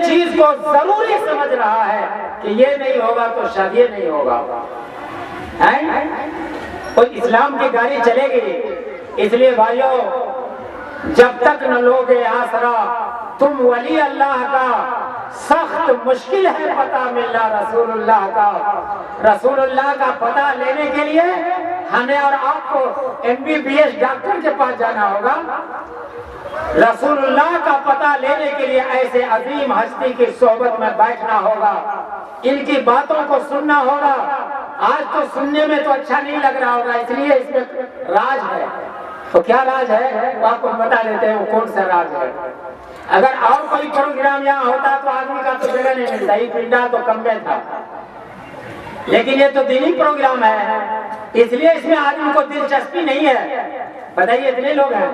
چیز کو ضروری سمجھ رہا ہے کہ یہ نہیں ہوگا تو شاید یہ نہیں ہوگا. اور اسلام کی گاڑی چلے گی. اس لیے بھائیو جب تک نہ لوگے آسرا تم ولی اللہ کا سخت مشکل ہے پتہ ملنا رسول اللہ کا. رسول اللہ کا پتہ لینے کے لیے ہمیں اور آپ کو MBBS ڈاکٹر کے پاس جانا ہوگا. رسول اللہ کا پتہ لینے کے لیے ایسے عظیم ہستی کی صحبت میں بیٹھنا ہوگا, ان کی باتوں کو سننا ہوگا. آج تو سننے میں تو اچھا نہیں لگ رہا ہوگا, اس لیے اس میں راز ہے. تو کیا راز ہے وہ آپ کو بتا دیتے ہیں, وہ کون سا راز ہے. اگر اور کوئی پروگرام یہاں ہوتا تو آدمی کا تو جگہ نہیں ملتا, یہ پنڈا تو کم میں تھا. لیکن یہ تو دینی پروگرام ہے, اس لیے اس میں آدمی کو دلچسپی نہیں ہے. بتائیے اتنے لوگ ہیں.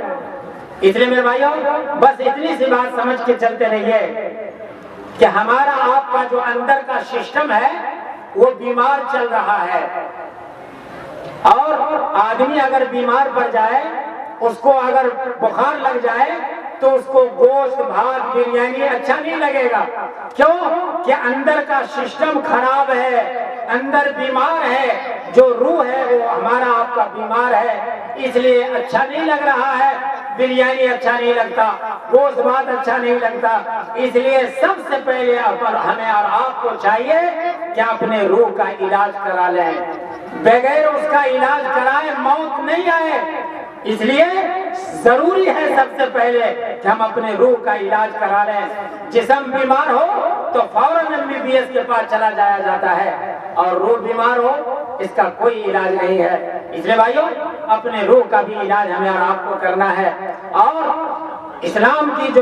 اس لیے میرے بھائیوں بس اتنی سی بات سمجھ کے چلتے رہیے کہ ہمارا آپ کا جو اندر کا سسٹم ہے وہ بیمار چل رہا ہے. اور آدمی اگر بیمار پڑ جائے, اس کو اگر بخار لگ جائے تو اس کو گوشت بھات بریانی اچھا نہیں لگے گا. کیوں کہ اندر کا سسٹم خراب ہے, اندر بیمار ہے. جو روح ہے وہ ہمارا آپ کا بیمار ہے, اس لیے اچھا نہیں لگ رہا ہے. بریانی اچھا نہیں لگتا, گوشت بھات اچھا نہیں لگتا. اس لیے سب سے پہلے ہمیں اور آپ کو چاہیے کہ اپنے روح کا علاج کرا لیں. بغیر اس کا علاج کرائے موت نہیں آئے. اس لیے ضروری ہے سب سے پہلے کہ ہم اپنے روح کا علاج کرا لیں. جسم بیمار ہو تو فوراً MBBS کے پاس چلا جایا جاتا ہے, اور روح بیمار ہو اس کا کوئی علاج نہیں ہے. اس لیے بھائیوں اپنے روح کا بھی علاج ہمیں اور آپ کو کرنا ہے. اور اسلام کی جو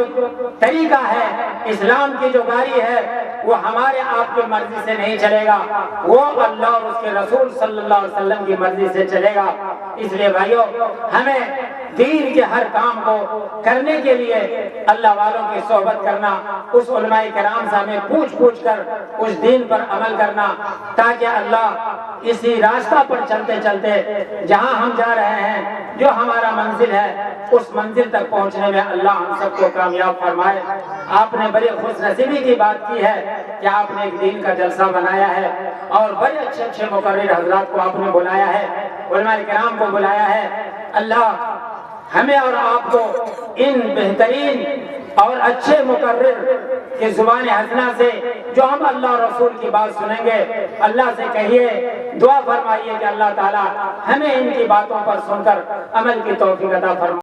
طریقہ ہے, اسلام کی جو گاڑی ہے, وہ ہمارے آپ کی مرضی سے نہیں چلے گا, وہ اللہ اور اس کے رسول صلی اللہ علیہ وسلم کی مرضی سے چلے گا. اس لیے بھائیوں ہمیں دین کے ہر کام کو کرنے کے لیے اللہ والوں کی صحبت کرنا, اس علماء کرام سے ہمیں پوچھ پوچھ کر اس دین پر عمل کرنا, تاکہ اللہ اسی راستہ پر چلتے چلتے جہاں ہم جا رہے ہیں, جو ہمارا منزل ہے, اس منزل تک پہنچنے میں اللہ ہم سب کو کامیاب فرمائے. آپ نے بڑی خوش نصیبی کی بات کی ہے کہ آپ نے ایک دین کا جلسہ بنایا ہے, اور بڑے اچھے اچھے مقرر حضرات کو آپ نے بلایا ہے, علماء کرام کو بلایا ہے. اللہ ہمیں اور آپ کو ان بہترین اور اچھے مقرر کی زبان حسنہ سے جو ہم اللہ اور رسول کی بات سنیں گے, اللہ سے کہیے, دعا فرمائیے کہ اللہ تعالی ہمیں ان کی باتوں پر سن کر عمل کی توفیق عطا فرمائے.